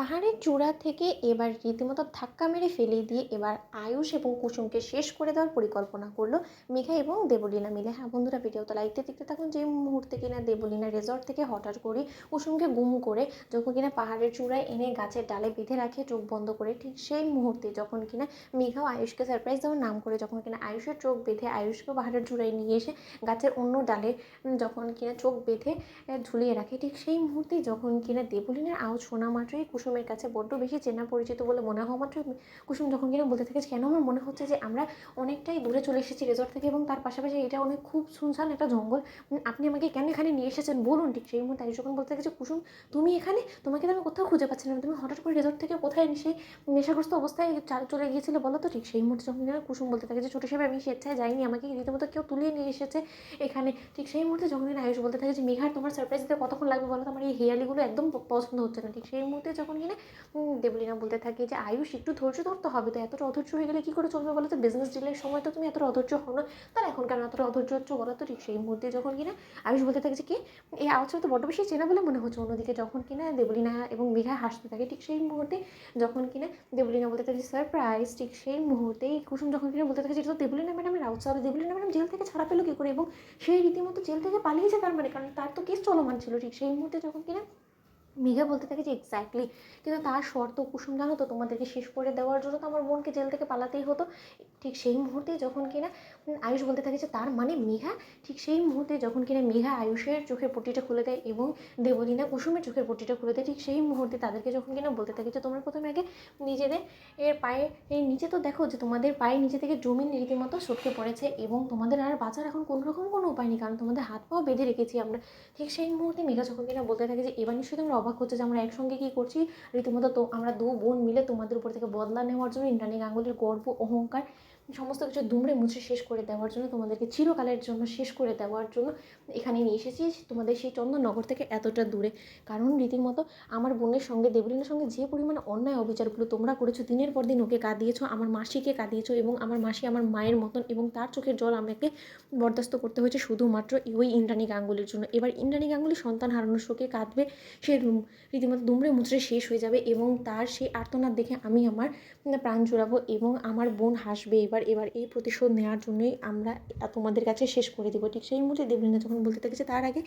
পাহাড়ের চূড়া থেকে এবার রীতিমতো ধাক্কা মেরে ফেলে দিয়ে এবার আয়ুষ এবং কুসুমকে শেষ করে দেওয়ার পরিকল্পনা করলো মেঘা এবং দেবলীনা মিলে। হ্যাঁ বন্ধুরা, ভিডিওটা লাইকতে দেখতে থাকুন। যে মুহূর্তে কিনা দেবলীনা রেজর্ট থেকে হঠাৎ করে কুসুমকে গুম করে যখন কিনা পাহাড়ের চূড়ায় এনে গাছের ডালে বেঁধে রাখে চোখ বন্ধ করে, ঠিক সেই মুহূর্তে যখন কিনা মেঘাও আয়ুষকে সারপ্রাইজ দেওয়ার নাম করে যখন কিনা আয়ুষের চোখ বেঁধে আয়ুষকেও পাহাড়ের চূড়ায় নিয়ে এসে গাছের অন্য ডালে যখন কিনা চোখ বেঁধে ঝুলিয়ে রাখে, ঠিক সেই মুহূর্তে যখন কিনা দেবলীনার আওয়াজ শোনা মাত্রই কুসুমের কাছে বড্ড বেশি চেনা পরিচিত বলে মনে হওয়া মাত্রই কুসুম যখন কিনা বলতে থাকে, কেন আমার মনে হচ্ছে যে আমরা অনেকটাই দূরে চলে এসেছি রেজর্ট থেকে, এবং তার পাশাপাশি এটা অনেক খুব শুনশান একটা জঙ্গল, আপনি আমাকে কেন এখানে নিয়ে এসেছেন বলুন। ঠিক সেই মুহূর্তে আয়ুষ যখন বলতে থাকে যে কুসুম তুমি এখানে, তোমাকে তো আমি কোথাও খুঁজে পাচ্ছি না, তুমি হঠাৎ করে রেজর্ট থেকে কোথায় সেই নেশাগ্রস্ত অবস্থায় চলে গিয়েছিলে বলো তো। ঠিক সেই মুহূর্তে যখন কিনা কুসুম বলতে থাকে যে ছোটো সাহেব আমি স্বেচ্ছায় যাইনি, আমাকে রীতিমতো কেউ তুলিয়ে নিয়ে এসেছে এখানে। ঠিক সেই মুহূর্তে যখন কিনা আয়ুষ বলতে থাকে যে মেঘার তোমার সারপ্রাইজ দিতে কতক্ষণ লাগবে বলো তো, আমার এই হেয়ালিগুলো একদম পছন্দ হচ্ছে না। ঠিক সেই মুহূর্তে যখন কিনা দেবলীনা বলতে থাকে যে আয়ুষ একটু ধৈর্য ধরতে হবে, তো এতটা অধৈর্য হয়ে গেলে কী করে চলবে বলো তো, বিজনেস ডিলের সময় তো তুমি এতটা অধৈর্য হও না, তাহলে এখন কেন এতটা অধৈর্য হচ্ছে বলো তো। ঠিক সেই মুহূর্তে যখন কিনা আয়ুষ বলতে থাকে যে কি এই আওয়াজটা তো বড্ড বেশি চেনা বলে মনে হচ্ছে। অন্যদিকে যখন কিনা দেবলীনা এবং মেঘা হাসতে থাকে, ঠিক সেই মুহূর্তে যখন কিনা দেবলীনা বলতে থাকে সারপ্রাইজ, ঠিক সেই মুহূর্তেই কুসুম যখন কিনা বলতে থাকে যেটা তো দেবলীনা ম্যাডামের আওয়াজ, তাহলে দেবলীনা ম্যাডাম জেল থেকে ছাড়া পেলো কী করে, এবং সেই রীতিমতো জেল থেকে পালিয়েছে তার মানে, কারণ তার তো কেস চলমান ছিল। ঠিক সেই মুহূর্তে যখন কিনা মেঘা বলতে থাকে যে এক্স্যাক্টলি, কিন্তু তার শর্ত কুসুম জানো তো, তোমাদেরকে শেষ করে দেওয়ার জন্য তো আমার বোনকে জেল থেকে পালাতেই হতো। ঠিক সেই মুহূর্তে যখন কিনা আয়ুষ বলতে থাকে যে তার মানে মেঘা, ঠিক সেই মুহূর্তে যখন কিনা মেঘা আয়ুষের চোখের পট্টিটা খুলে দেয় এবং দেবলীনা কুসুমের চোখের পট্টিটা খুলে দেয়, ঠিক সেই মুহূর্তে তাদেরকে যখন কিনা বলতে থাকে যে তোমরা প্রথমে আগে নিজেদের পায়ে নিচে তো দেখো যে তোমাদের পায়ের নিচে থেকে জমিন রীতিমতো সটকে পড়েছে, এবং তোমাদের আর বাঁচার এখন কোনো উপায় নেই, কারণ তোমাদের হাত পাও বেঁধে রেখেছি আমরা। ঠিক সেই মুহূর্তে মেঘা যখন কিনা বলতে থাকে যে এবার নিশ্চয়ই তোমরা অবাক হচ্ছে যে আমরা একসঙ্গে কী করছি, রীতিমতো তো আমরা দু বোন মিলে তোমাদের উপর থেকে বদলা নেওয়ার জন্য ইন্দ্রাণী গাঙ্গুলির গর্ব অহংকার সমস্ত কিছু দুমড়ে মুছে শেষ করে দেওয়ার জন্য, তোমাদেরকে চিরকালের জন্য শেষ করে দেওয়ার জন্য এখানে নিয়ে এসেছি তোমাদের সেই চন্দননগর থেকে এতটা দূরে। কারণ রীতিমতো আমার বোনের সঙ্গে দেবলীনার সঙ্গে যে পরিমাণ অন্যায় অবিচারগুলো তোমরা করেছো, দিনের পর দিন ওকে কাঁদিয়েছো, আমার মাসিকে কাঁদিয়েছো, এবং আমার মাসি আমার মায়ের মতন, এবং তার চোখের জল আমাকে বরদাস্ত করতে হয়েছে শুধুমাত্র ওই ইন্দ্রাণী গাঙ্গুলির জন্য। এবার ইন্দ্রাণী গাঙ্গুলি সন্তান হারানোর শোকে কাঁদবে, সে রীতিমতো দুমড়ে মুচড়ে শেষ হয়ে যাবে, এবং তার সেই আর্তনাদ দেখে আমি আমার প্রাণ জুড়াবো, এবং আমার বোন হাসবে। এবার এই প্রতিশোধ নেওয়ার জন্যই আমরা তোমাদের কাছে শেষ করে দেবো। ঠিক সেই মুহূর্তে দেবলীনা যখন বলতে থাকেছে তার আগে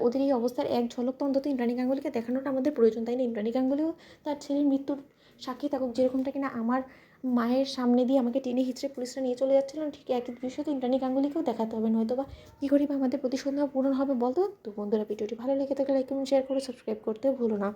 ওদের এই অবস্থার এক ঝলক তো অন্তত ইন্দ্রাণী গাঙ্গুলিকে দেখানোটা আমাদের প্রয়োজন, তাই না? ইন্দ্রাণী গাঙ্গুলিও তার ছেলের মৃত্যুর সাক্ষী থাকুক, যেরকমটা কিনা আমার মায়ের সামনে দিয়ে আমাকে টেনে হিচড়ে পুলিশরা নিয়ে চলে যাচ্ছিলেন, ঠিক একই বিষয় তো ইন্দ্রাণী গাঙ্গুলিকেও দেখাতে হবে, নয়তো বা কী করি বা আমাদের প্রতিশোধ নেওয়া পূরণ হবে বলতো। তো বন্ধুরা, ভিডিওটি ভালো লেগে থাকলে লাইক কমেন্ট শেয়ার করে সাবস্ক্রাইব করতে ভুলো না।